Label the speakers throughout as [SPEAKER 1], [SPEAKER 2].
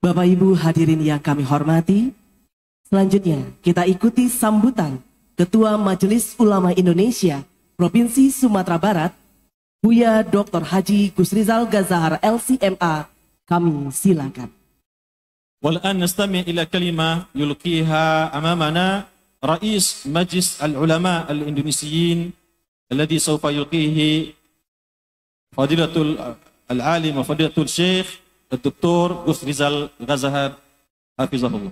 [SPEAKER 1] Bapak Ibu hadirin yang kami hormati, selanjutnya kita ikuti sambutan Ketua Majelis Ulama Indonesia Provinsi Sumatera Barat, Buya Dr. Haji Gusrizal Ghazahar LCMA. Kami silakan.
[SPEAKER 2] والآن نستمع إلى كلمة يلقيها أمامنا رئيس مجلس العلماء الإندونيسيين الذي سوف يلقيه فضيلة العالم وفضيلة الشيخ الدكتور Gusrizal Ghazahar حفظه الله.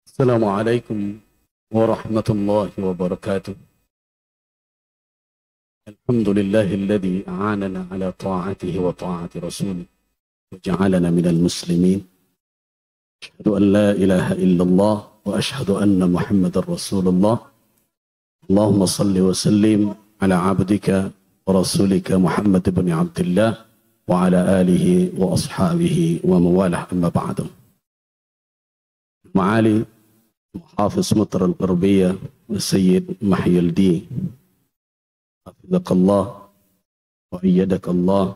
[SPEAKER 3] السلام عليكم ورحمة الله وبركاته. الحمد لله الذي أعاننا على طاعته وطاعة رسوله وجعلنا من المسلمين. أشهد أن لا إله إلا الله وأشهد أن محمد رسول الله. اللهم صل وسلم على عبدك ورسولك محمد بن عبد الله وعلى آله وأصحابه ومواله. أما بعد. معالي محافظ مطر الغربية والسيد محي الدين، حفظك الله وأيدك الله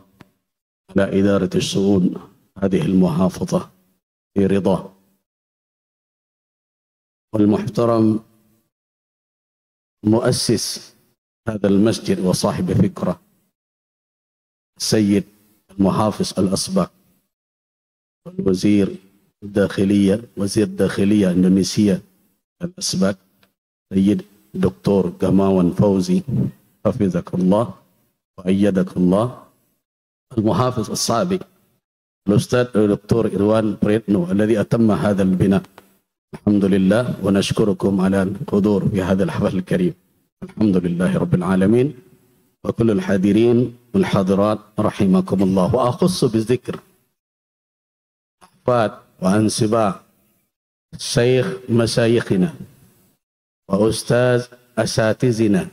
[SPEAKER 3] على إدارة الشؤون هذه المحافظة في رضاه. والمحترم مؤسس هذا المسجد وصاحب فكرة السيد المحافظ الأسبق والوزير الداخلية، وزير الداخلية إندونيسيا الأسبق سيد دكتور Gamawan Fauzi، حفظك الله وأيدك الله. المحافظ السابق الأستاذ الدكتور إروان بريتنو الذي أتم هذا البناء. الحمد لله ونشكركم على الحضور في هذا الحفل الكريم. الحمد لله رب العالمين. وكل الحاضرين والحاضرات رحمكم الله. وأخص بالذكر أحفاد وأنسباء شيخ مشايخنا وأستاذ أساتذنا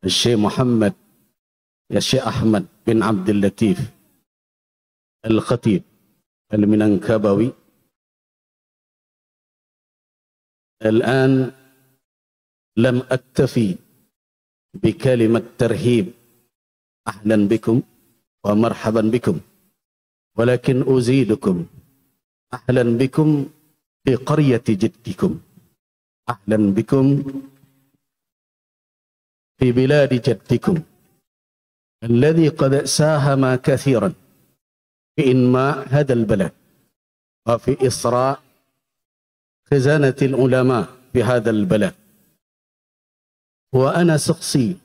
[SPEAKER 3] الشيخ محمد الشيخ أحمد بن عبد اللطيف الخطيب المننكبوي. الآن لم أكتفي بكلمة ترحيب أهلا بكم ومرحبا بكم، ولكن أزيدكم أهلا بكم في قرية جدكم، أهلا بكم في بلاد جدكم الذي قد ساهم كثيرا في إنماء هذا البلد وفي إسراء خزانة العلماء في هذا البلد. وأنا شخصي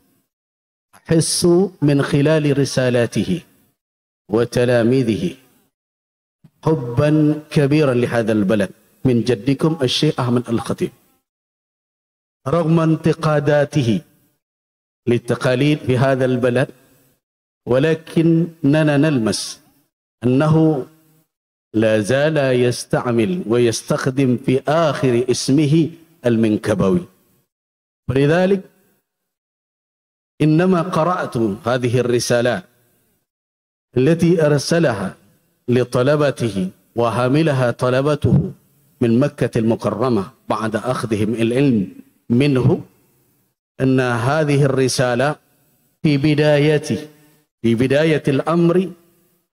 [SPEAKER 3] أحس من خلال رسالاته وتلاميذه حبا كبيرا لهذا البلد من جدكم الشيخ أحمد الخطيب، رغم انتقاداته للتقاليد في هذا البلد، ولكننا نلمس أنه لا زال يستعمل ويستخدم في آخر اسمه المنكبوي. ولذلك إنما قرأت هذه الرسالات التي أرسلها لطلبته وحاملها طلبته من مكة المكرمة بعد أخذهم العلم منه، أن هذه الرسالة في بداية الأمر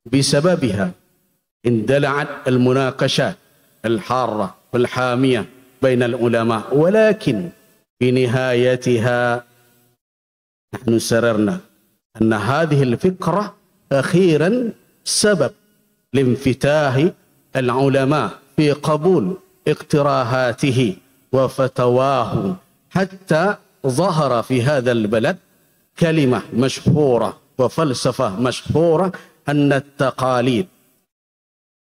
[SPEAKER 3] بسببها اندلعت المناقشات الحارة والحامية بين العلماء، ولكن في نهايتها نحن سررنا أن هذه الفكرة أخيرا سبب لانفتاح العلماء في قبول اقتراحاته وفتواه، حتى ظهر في هذا البلد كلمة مشهورة وفلسفة مشهورة أن التقاليد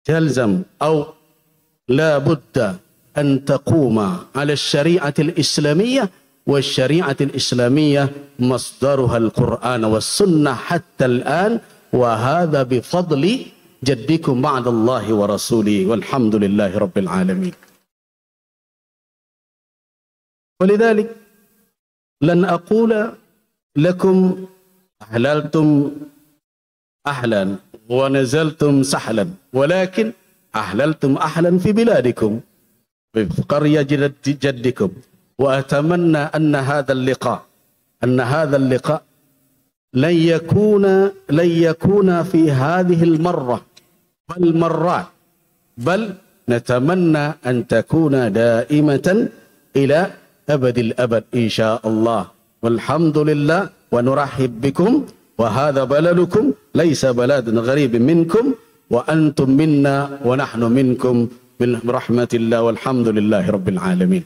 [SPEAKER 3] تلزم أو لا بد أن تقوم على الشريعة الإسلامية، والشريعة الإسلامية مصدرها القرآن والسنة حتى الآن، وهذا بفضل جدكم بعد الله ورسوله، والحمد لله رب العالمين. ولذلك لن أقول لكم أحللتم أهلا ونزلتم سحلا، ولكن أحللتم أهلا في بلادكم في قرية جدكم. وأتمنى أن هذا اللقاء لن يكون في هذه المرة بل مرات بل نتمنى أن تكون دائمة إلى أبد الأبد إن شاء الله والحمد لله ونرحب بكم وهذا بلدكم ليس بلد غريب منكم وأنتم منا ونحن منكم برحمة الله والحمد لله رب العالمين.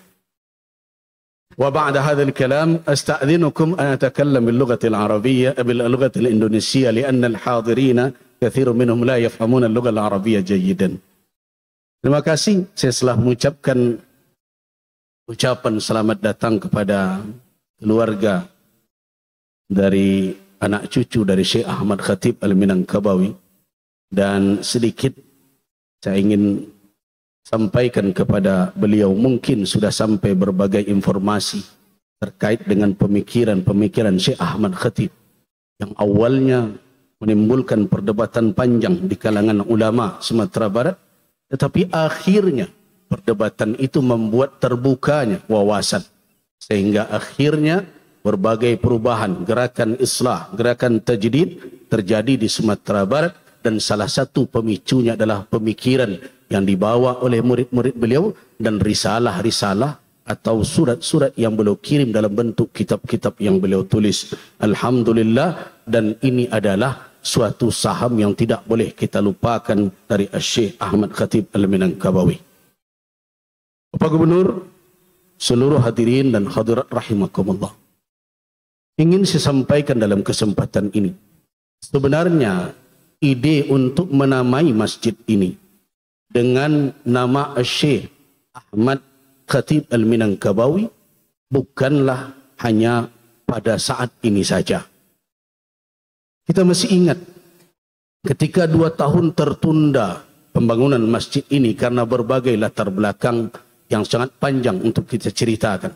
[SPEAKER 3] وبعد هذا الكلام أستأذنكم أن أتكلم باللغة العربية باللغة الإندونيسية لأن الحاضرين كثير منهم لا يفهمون اللغة العربية جيدا. Terima kasih, saya telah mengucapkan ucapan selamat datang kepada keluarga dari anak cucu dari Syekh Ahmad Khatib Al-Minangkabawi, dan sedikit saya ingin sampaikan kepada beliau, mungkin sudah sampai berbagai informasi terkait dengan pemikiran-pemikiran Syekh Ahmad Khatib yang awalnya menimbulkan perdebatan panjang di kalangan ulama Sumatera Barat, tetapi akhirnya perdebatan itu membuat terbukanya wawasan, sehingga akhirnya berbagai perubahan, gerakan islah, gerakan tajdid terjadi di Sumatera Barat, dan salah satu pemicunya adalah pemikiran yang dibawa oleh murid-murid beliau dan risalah-risalah atau surat-surat yang beliau kirim dalam bentuk kitab-kitab yang beliau tulis. Alhamdulillah, dan ini adalah suatu saham yang tidak boleh kita lupakan dari Syekh Ahmad Khatib Al-Minangkabawi. Bapak Gubernur, seluruh hadirin dan hadirat rahimakumullah, ingin saya sampaikan dalam kesempatan ini, sebenarnya ide untuk menamai masjid ini dengan nama Syekh Ahmad Khatib Al-Minangkabawi bukanlah hanya pada saat ini saja. Kita masih ingat ketika 2 tahun tertunda pembangunan masjid ini karena berbagai latar belakang yang sangat panjang untuk kita ceritakan.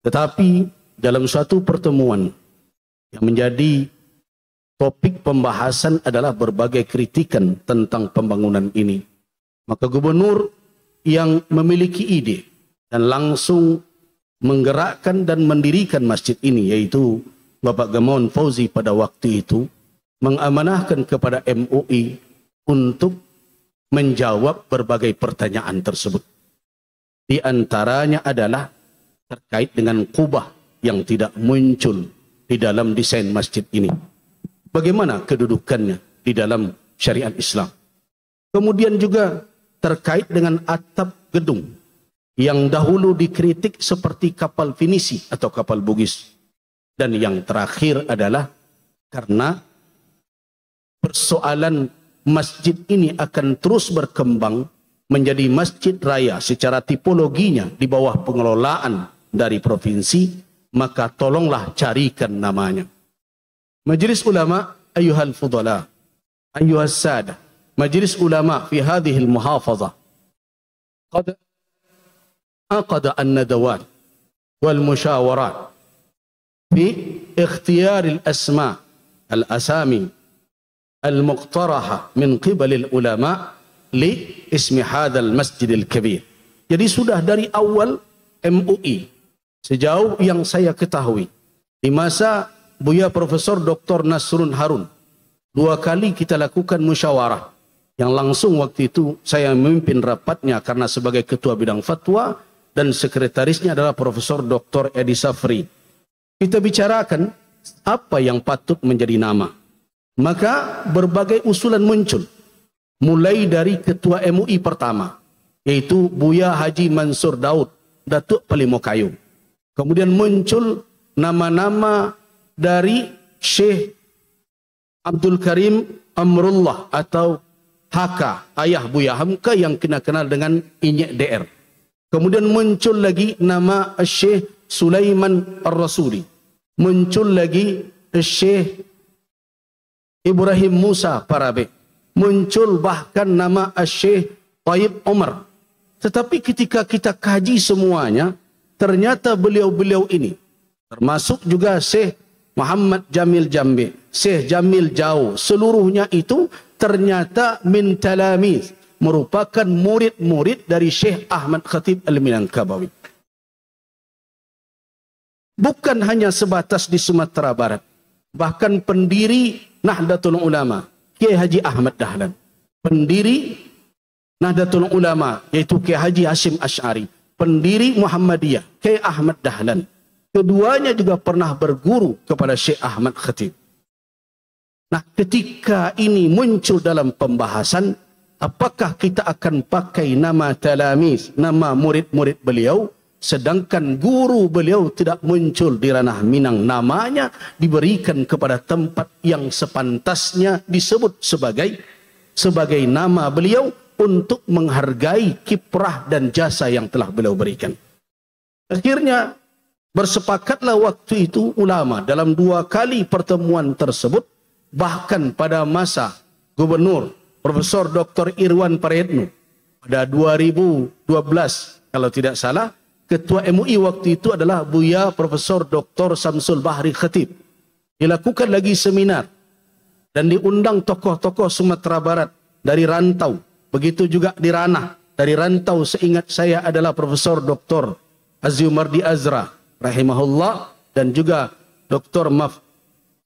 [SPEAKER 3] Tetapi dalam suatu pertemuan yang menjadi topik pembahasan adalah berbagai kritikan tentang pembangunan ini, maka gubernur yang memiliki ide dan langsung menggerakkan dan mendirikan masjid ini, yaitu Bapak Gamawan Fauzi, pada waktu itu mengamanahkan kepada MUI untuk menjawab berbagai pertanyaan tersebut. Di antaranya adalah terkait dengan kubah yang tidak muncul di dalam desain masjid ini. Bagaimana kedudukannya di dalam syariat Islam. Kemudian juga terkait dengan atap gedung yang dahulu dikritik seperti kapal finisi atau kapal bugis. Dan yang terakhir adalah karena persoalan masjid ini akan terus berkembang menjadi masjid raya secara tipologinya di bawah pengelolaan dari provinsi, maka tolonglah carikan namanya. Majelis ulama ayyuhal fudala, ayyuhas sada, majelis ulama fi hadhihi al-muhafazah qad aqada an-nadawat wal musyawarat fi ikhtiyar al-asma al-asami al-muqtaraha min qibal al-ulama li ismi hadzal masjid al-kabir. Jadi sudah dari awal MUI, sejauh yang saya ketahui, di masa Buya Profesor Dr. Nasrun Harun, 2 kali kita lakukan musyawarah, yang langsung waktu itu saya memimpin rapatnya karena sebagai ketua bidang fatwa, dan sekretarisnya adalah Profesor Dr. Edi Safri. Kita bicarakan apa yang patut menjadi nama. Maka berbagai usulan muncul, mulai dari ketua MUI pertama, yaitu Buya Haji Mansur Daud, Datuk Pelimokayu. Kemudian muncul nama-nama dari Syekh Abdul Karim Amrullah atau Haka, ayah Buya Hamka yang kenal dengan Inyek DR. Kemudian muncul lagi nama Syekh Sulaiman Ar-Rasuli. Muncul lagi Syekh Ibrahim Musa Parabe. Muncul bahkan nama Syekh Taib Omar. Tetapi ketika kita kaji semuanya, ternyata beliau-beliau ini, termasuk juga Syekh Muhammad Jamil Jambe, Syekh Jamil Jau, seluruhnya itu ternyata min talamiz, merupakan murid-murid dari Syekh Ahmad Khatib Al-Minangkabawi. Bukan hanya sebatas di Sumatera Barat, bahkan pendiri Nahdlatul Ulama, Kiai Haji Ahmad Dahlan. Pendiri Nahdlatul Ulama, yaitu Kiai Haji Hashim Asy'ari. Pendiri Muhammadiyah, Kiai Ahmad Dahlan. Keduanya juga pernah berguru kepada Syekh Ahmad Khatib. Nah, ketika ini muncul dalam pembahasan, apakah kita akan pakai nama talamis, nama murid-murid beliau, sedangkan guru beliau tidak muncul di ranah Minang, namanya diberikan kepada tempat yang sepantasnya disebut sebagai nama beliau untuk menghargai kiprah dan jasa yang telah beliau berikan. Akhirnya bersepakatlah waktu itu ulama dalam 2 kali pertemuan tersebut, bahkan pada masa Gubernur Profesor Dr. Irwan Prayitno pada 2012 kalau tidak salah, Ketua MUI waktu itu adalah Buya Profesor Dr. Samsul Bahri Khatib. Dilakukan lagi seminar dan diundang tokoh-tokoh Sumatera Barat dari rantau. Begitu juga di ranah dari rantau, seingat saya adalah Profesor Dr. Aziumardi Azra rahimahullah dan juga Dr.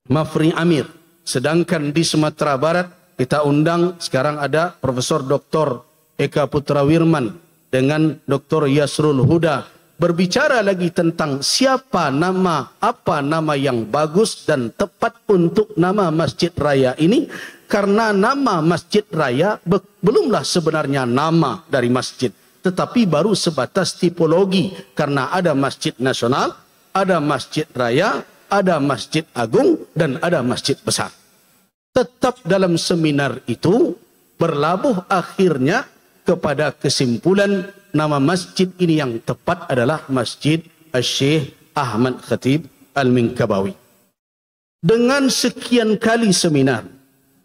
[SPEAKER 3] Mafri Amir. Sedangkan di Sumatera Barat kita undang sekarang ada Profesor Dr. Eka Putra Wirman dengan Dr. Yasrul Huda, berbicara lagi tentang apa nama yang bagus dan tepat untuk nama Masjid Raya ini, karena nama Masjid Raya belumlah sebenarnya nama dari masjid, tetapi baru sebatas tipologi, karena ada Masjid Nasional, ada Masjid Raya, ada Masjid Agung, dan ada Masjid Besar. Tetap dalam seminar itu berlabuh akhirnya kepada kesimpulan nama masjid ini yang tepat adalah Masjid Syekh Ahmad Khatib Al-Minkabawi. Dengan sekian kali seminar,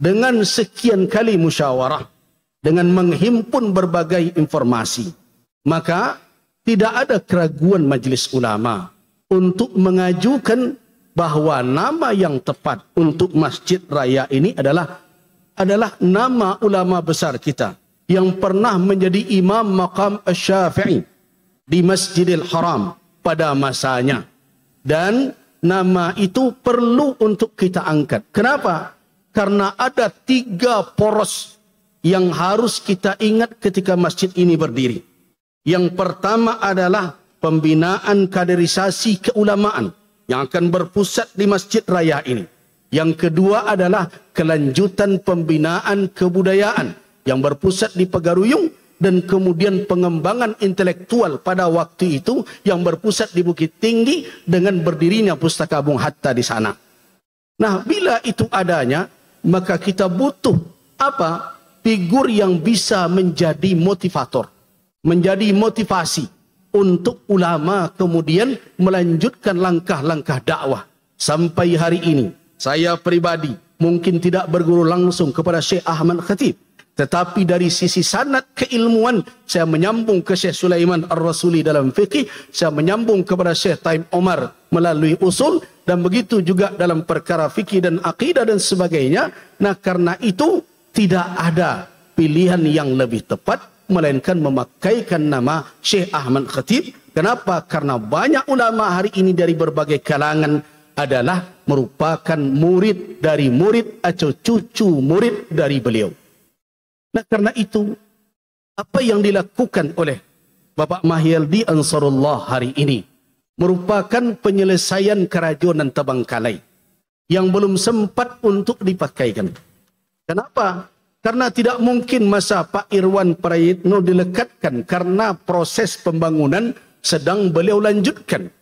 [SPEAKER 3] dengan sekian kali musyawarah, dengan menghimpun berbagai informasi, maka tidak ada keraguan majelis ulama untuk mengajukan bahwa nama yang tepat untuk Masjid Raya ini adalah nama ulama besar kita yang pernah menjadi imam maqam Asy-Syafi'i di Masjidil Haram pada masanya. Dan nama itu perlu untuk kita angkat. Kenapa? Karena ada 3 poros yang harus kita ingat ketika masjid ini berdiri. Yang pertama adalah pembinaan kaderisasi keulamaan yang akan berpusat di Masjid Raya ini. Yang kedua adalah kelanjutan pembinaan kebudayaan yang berpusat di Pegaruyung, dan kemudian pengembangan intelektual pada waktu itu yang berpusat di Bukit Tinggi dengan berdirinya Pustaka Bung Hatta di sana. Nah, bila itu adanya, maka kita butuh apa? Figur yang bisa menjadi motivator, menjadi motivasi untuk ulama kemudian melanjutkan langkah-langkah dakwah. Sampai hari ini, saya pribadi mungkin tidak berguru langsung kepada Syekh Ahmad Khatib, tetapi dari sisi sanad keilmuan, saya menyambung ke Syekh Sulaiman Ar-Rasuli dalam fikih, saya menyambung kepada Syekh Taib Omar melalui usul, dan begitu juga dalam perkara fikih dan akidah dan sebagainya. Nah, karena itu tidak ada pilihan yang lebih tepat melainkan memakaikan nama Syekh Ahmad Khatib. Kenapa? Karena banyak ulama hari ini dari berbagai kalangan adalah merupakan murid dari murid atau cucu murid dari beliau. Nah, karena itu apa yang dilakukan oleh Bapak Mahyaldi Ansarullah hari ini merupakan penyelesaian kerajonan Tabangkalai yang belum sempat untuk dipakaikan. Kenapa? Karena tidak mungkin masa Pak Irwan Prayitno dilekatkan karena proses pembangunan sedang beliau lanjutkan.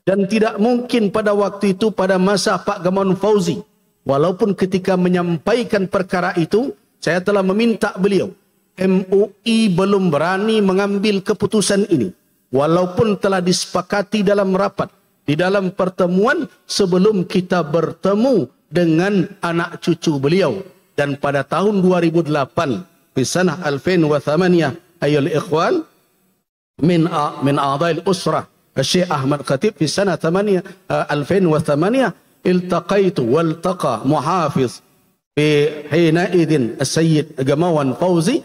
[SPEAKER 3] Dan tidak mungkin pada waktu itu pada masa Pak Gamawan Fauzi. Walaupun ketika menyampaikan perkara itu, saya telah meminta beliau, MUI belum berani mengambil keputusan ini. Walaupun telah disepakati dalam rapat, di dalam pertemuan sebelum kita bertemu dengan anak cucu beliau. Dan pada tahun 2008, di sanah 2008, ayol ikhwan, min a'dha'il usrah, Syekh Ahmad Khatib, di sanah 2008, iltaqaitu waltaqa muhafiz في حينئذ السيد جماوان فوزي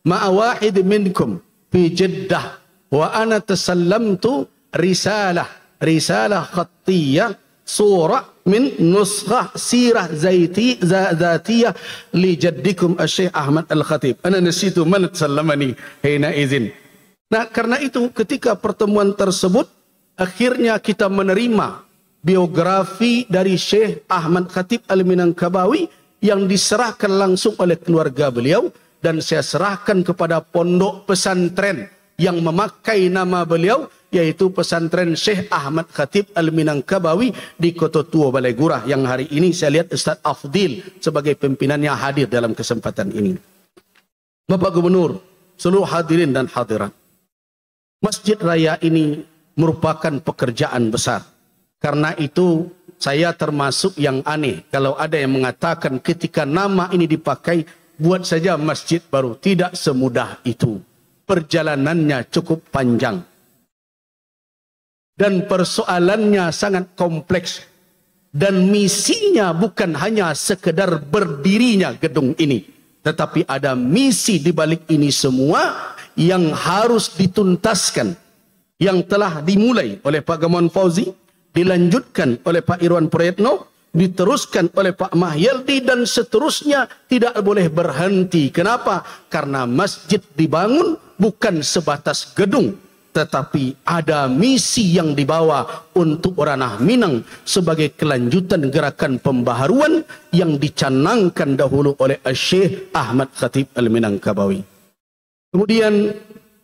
[SPEAKER 3] مع واحد منكم في جدة وأنا تسلمت رسالة خطية صورة min nuskhah sirah zatiyah li jaddikum Syekh Ahmad Al-Khatib. Ana nasitu man sallamani hina izin. Nah, karena itu ketika pertemuan tersebut akhirnya kita menerima biografi dari Syekh Ahmad Khatib Al-Minangkabawi yang diserahkan langsung oleh keluarga beliau, dan saya serahkan kepada pondok pesantren yang memakai nama beliau, yaitu pesantren Syekh Ahmad Khatib Al-Minangkabawi di Kota Tua Balai Gurah, yang hari ini saya lihat Ustaz Afdil sebagai pimpinannya hadir dalam kesempatan ini. Bapak Gubernur, seluruh hadirin dan hadirat, Masjid Raya ini merupakan pekerjaan besar. Karena itu saya termasuk yang aneh kalau ada yang mengatakan ketika nama ini dipakai, buat saja masjid baru. Tidak semudah itu. Perjalanannya cukup panjang. Dan persoalannya sangat kompleks. Dan misinya bukan hanya sekedar berdirinya gedung ini. Tetapi ada misi di balik ini semua yang harus dituntaskan. Yang telah dimulai oleh Pak Gamawan Fauzi, dilanjutkan oleh Pak Irwan Prayitno, diteruskan oleh Pak Mahyaldi, dan seterusnya tidak boleh berhenti. Kenapa? Karena masjid dibangun bukan sebatas gedung, tetapi ada misi yang dibawa untuk Ranah Minang sebagai kelanjutan gerakan pembaharuan yang dicanangkan dahulu oleh Syekh Ahmad Khatib Al-Minangkabawi. Kemudian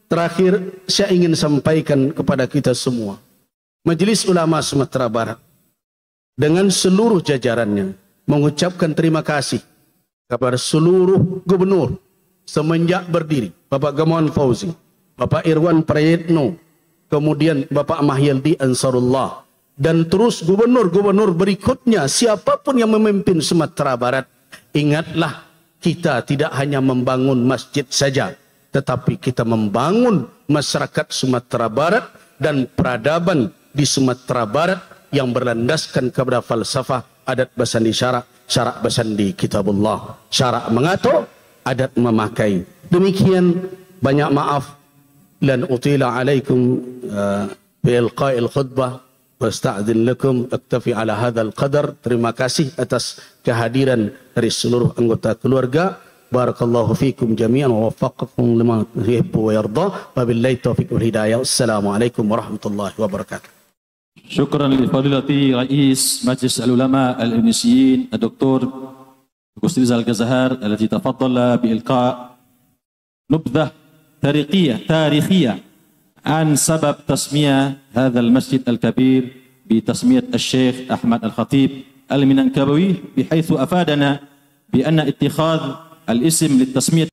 [SPEAKER 3] terakhir saya ingin sampaikan kepada kita semua, Majelis Ulama Sumatera Barat dengan seluruh jajarannya mengucapkan terima kasih kepada seluruh gubernur semenjak berdiri, Bapak Gamawan Fauzi, Bapak Irwan Prayitno, kemudian Bapak Mahyaldi Ansarullah, dan terus gubernur-gubernur berikutnya, siapapun yang memimpin Sumatera Barat. Ingatlah, kita tidak hanya membangun masjid saja, tetapi kita membangun masyarakat Sumatera Barat dan peradaban di Sumatera Barat yang berlandaskan kepada falsafah adat basandi syarak, syarak basandi kitabullah, syarak mengatur, adat memakai. Demikian, banyak maaf lan utila alaikum biilqa'il khutbah wasta'dzin lakum aktafi ala hadzal qadar. Terima kasih atas kehadiran dari seluruh anggota keluarga. Barakallahu fikum jami'an wa waffaqakum lima yuhibbu wa yarda. Wabillahi taufiq wal hidayah. Assalamualaikum warahmatullahi wabarakatuh.
[SPEAKER 2] شكرا لفضيلة رئيس مجلس العلماء الإندونيسيين الدكتور أغسطين الجزهر الذي تفضل بإلقاء نبذة تاريخية عن سبب تسمية هذا المسجد الكبير بتسمية الشيخ أحمد الخطيب المننكبوي، بحيث أفادنا بأن اتخاذ الاسم للتسمية